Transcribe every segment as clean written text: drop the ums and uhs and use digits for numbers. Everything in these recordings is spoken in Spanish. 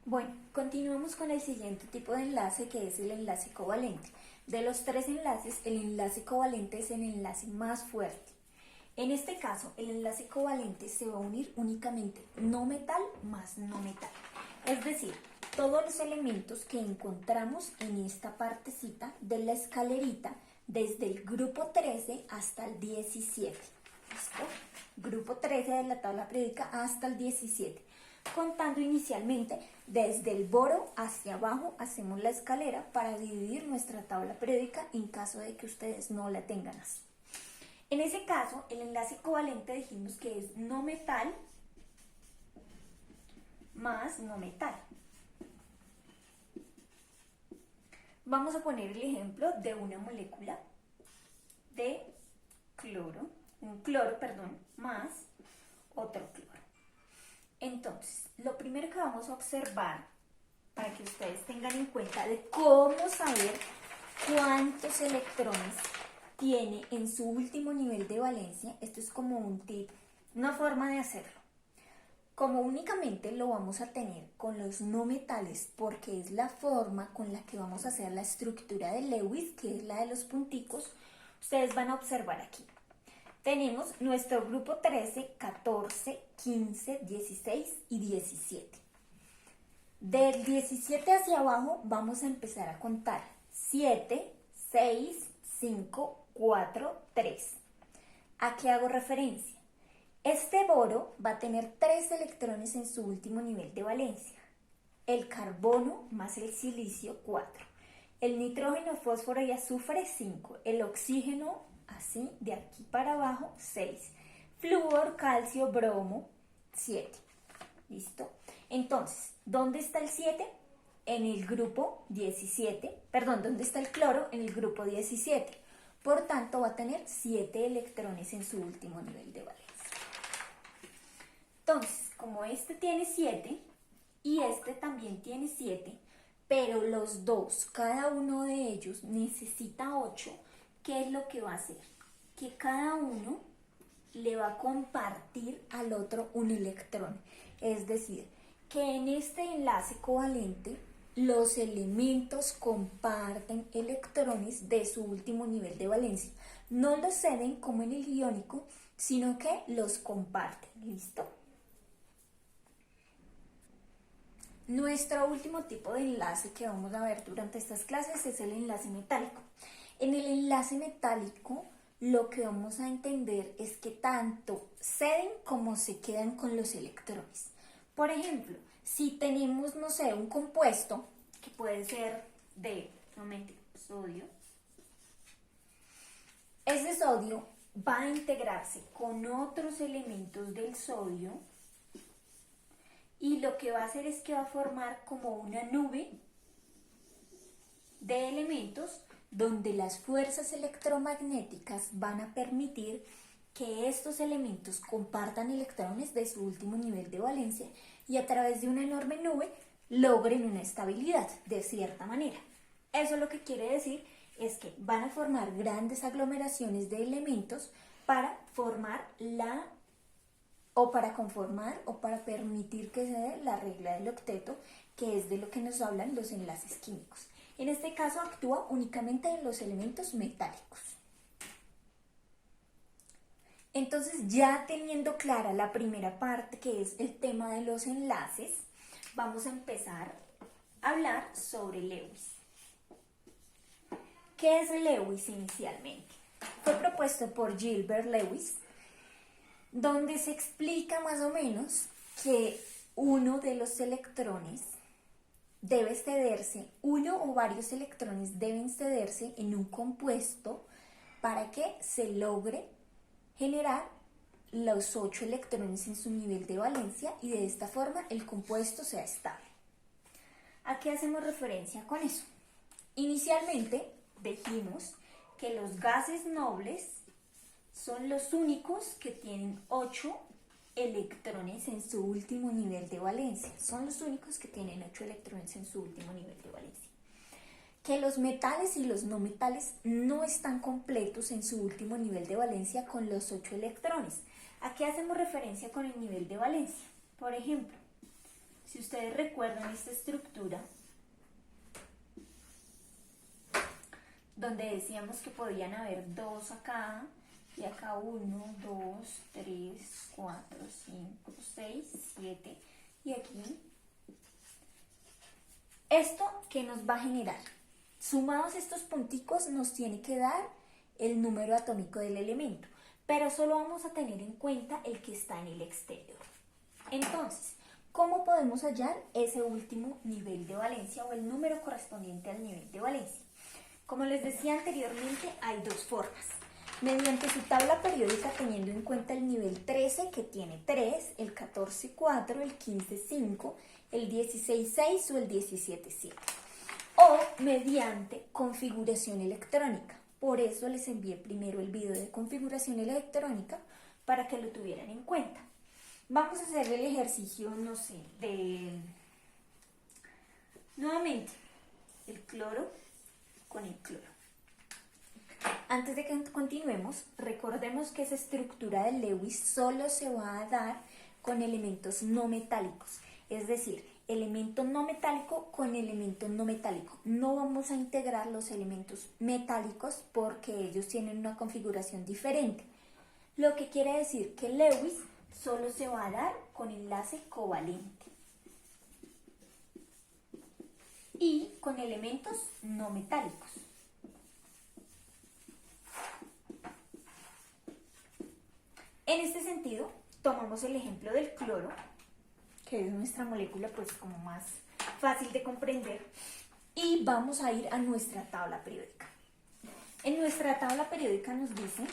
Bueno, continuamos con el siguiente tipo de enlace que es el enlace covalente. De los tres enlaces, el enlace covalente es el enlace más fuerte. En este caso, el enlace covalente se va a unir únicamente no metal más no metal. Es decir, todos los elementos que encontramos en esta partecita de la escalerita desde el grupo 13 hasta el 17. ¿Listo? Grupo 13 de la tabla periódica hasta el 17. Contando inicialmente desde el boro hacia abajo, hacemos la escalera para dividir nuestra tabla periódica en caso de que ustedes no la tengan así. En ese caso, el enlace covalente dijimos que es no metal más no metal. Vamos a poner el ejemplo de una molécula de cloro, más otro cloro. Entonces, lo primero que vamos a observar, para que ustedes tengan en cuenta de cómo saber cuántos electrones tiene en su último nivel de valencia, esto es como un tip, una forma de hacerlo. Como únicamente lo vamos a tener con los no metales, porque es la forma con la que vamos a hacer la estructura de Lewis, que es la de los punticos, ustedes van a observar aquí. Tenemos nuestro grupo 13, 14, 15, 16 y 17. Del 17 hacia abajo vamos a empezar a contar 7, 6, 5, 4, 3. ¿A qué hago referencia? Este boro va a tener 3 electrones en su último nivel de valencia. El carbono más el silicio, 4. El nitrógeno, fósforo y azufre, 5. El oxígeno, así, de aquí para abajo, 6. Flúor, calcio, bromo, 7. ¿Listo? Entonces, ¿dónde está el 7? En el grupo 17. Perdón, ¿dónde está el cloro? En el grupo 17. Por tanto, va a tener 7 electrones en su último nivel de valencia. Entonces, como este tiene 7 y este también tiene 7, pero los dos, cada uno de ellos necesita 8, ¿qué es lo que va a hacer? Que cada uno le va a compartir al otro un electrón. Es decir, que en este enlace covalente los elementos comparten electrones de su último nivel de valencia. No los ceden como en el iónico, sino que los comparten. ¿Listo? Nuestro último tipo de enlace que vamos a ver durante estas clases es el enlace metálico. En el enlace metálico lo que vamos a entender es que tanto ceden como se quedan con los electrones. Por ejemplo, si tenemos, no sé, un compuesto que puede ser de sodio, ese sodio va a integrarse con otros elementos del sodio y lo que va a hacer es que va a formar como una nube de elementos donde las fuerzas electromagnéticas van a permitir que estos elementos compartan electrones de su último nivel de valencia y a través de una enorme nube logren una estabilidad de cierta manera. Eso lo que quiere decir es que van a formar grandes aglomeraciones de elementos para formar para conformar o para permitir que se dé la regla del octeto, que es de lo que nos hablan los enlaces químicos. En este caso actúa únicamente en los elementos metálicos. Entonces, ya teniendo clara la primera parte, que es el tema de los enlaces, vamos a empezar a hablar sobre Lewis. ¿Qué es Lewis inicialmente? Fue propuesto por Gilbert Lewis, donde se explica más o menos que uno de los electrones debe cederse, uno o varios electrones deben cederse en un compuesto para que se logre generar los 8 electrones en su nivel de valencia y de esta forma el compuesto sea estable. ¿A qué hacemos referencia con eso? Inicialmente dijimos que los gases nobles son los únicos que tienen 8 electrones en su último nivel de valencia. Son los únicos que tienen 8 electrones en su último nivel de valencia. Que los metales y los no metales no están completos en su último nivel de valencia con los 8 electrones. ¿A qué hacemos referencia con el nivel de valencia? Por ejemplo, si ustedes ustedes recuerdan esta estructura, donde decíamos que podían haber 2 acá, y acá 1, 2, 3, 4, 5, 6, 7, y aquí. ¿Esto qué nos va a generar? Sumados estos punticos nos tiene que dar el número atómico del elemento, pero solo vamos a tener en cuenta el que está en el exterior. Entonces, ¿cómo podemos hallar ese último nivel de valencia o el número correspondiente al nivel de valencia? Como les decía anteriormente, hay dos formas. Mediante su tabla periódica teniendo en cuenta el nivel 13 que tiene 3, el 14 4, el 15 5, el 16 6 o el 17 7. O mediante configuración electrónica. Por eso les envié primero el video de configuración electrónica para que lo tuvieran en cuenta. Vamos a hacer el ejercicio, no sé, nuevamente el cloro con el cloro. Antes de que continuemos, recordemos que esa estructura de Lewis solo se va a dar con elementos no metálicos, es decir, elemento no metálico con elemento no metálico. No vamos a integrar los elementos metálicos porque ellos tienen una configuración diferente. Lo que quiere decir que Lewis solo se va a dar con enlace covalente y con elementos no metálicos. En este sentido, tomamos el ejemplo del cloro, que es nuestra molécula pues como más fácil de comprender, y vamos a ir a nuestra tabla periódica. En nuestra tabla periódica nos dice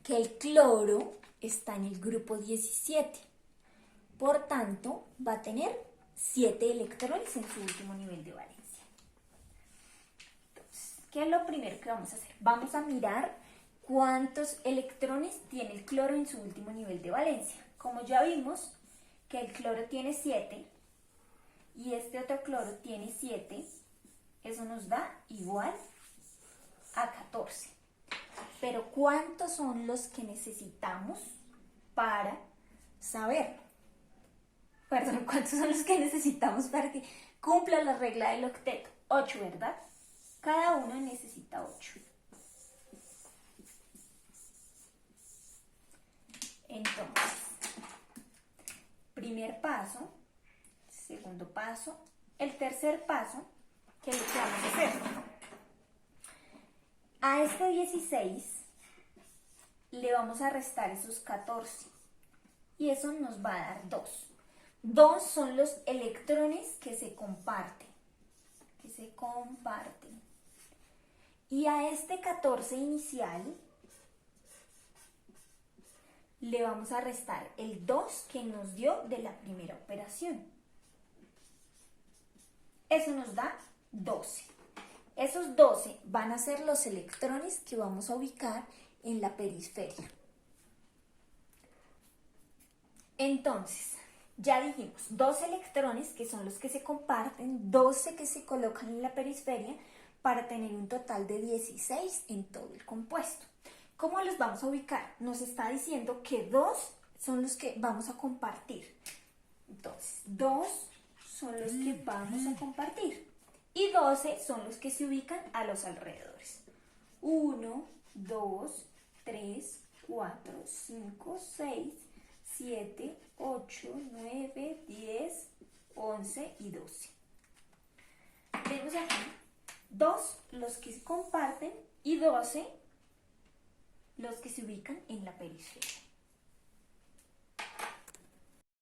que el cloro está en el grupo 17, por tanto va a tener 7 electrones en su último nivel de valencia. Entonces, ¿qué es lo primero que vamos a hacer? Vamos a mirar cuántos electrones tiene el cloro en su último nivel de valencia. Como ya vimos que el cloro tiene 7 y este otro cloro tiene 7, eso nos da igual a 14. Pero ¿cuántos son los que necesitamos para saber? Perdón, ¿cuántos son los que necesitamos para que cumpla la regla del octeto? 8, ¿verdad? Cada uno necesita 8. Entonces, primer paso, segundo paso, el tercer paso, ¿qué es lo que vamos a hacer? A este 16 le vamos a restar esos 14 y eso nos va a dar 2. 2 son los electrones que se comparten. Y a este 14 inicial le vamos a restar el 2 que nos dio de la primera operación. Eso nos da 12. Esos 12 van a ser los electrones que vamos a ubicar en la periferia. Entonces, ya dijimos, 2 electrones que son los que se comparten, 12 que se colocan en la periferia para tener un total de 16 en todo el compuesto. ¿Cómo los vamos a ubicar? Nos está diciendo que 2 son los que vamos a compartir. Entonces, 2 son los que vamos a compartir. Y 12 son los que se ubican a los alrededores. 1, 2, 3, 4, 5, 6, 7, 8, 9, 10, 11 y 12. Vemos aquí 2 los que se comparten y 12 los que se ubican en la periferia.